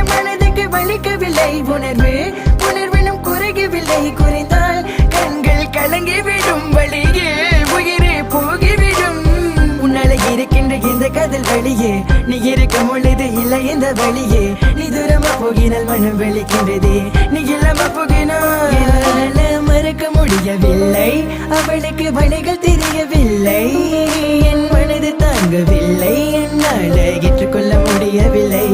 மனதுக்கு வலிக்கவில்லை உணர்வு உணர்வினும் குறையவில்லை குறைந்தால் கண்கள் கலங்கிவிடும் வழியே உயிரே போகிவிடும் உன்னால இருக்கின்ற இந்த காதல் வழியே நீ இருக்கும் பொழுது இல்லை இந்த வழியே நீ தூரமா போகினால் மனம் வெளிக்கின்றதே நீ இல்லாம போகினால் மறக்க முடியவில்லை அவளுக்கு வழிகள் தெரியவில்லை என் மனது தாங்கவில்லை என்னால் ஏற்றுக்கொள்ள முடியவில்லை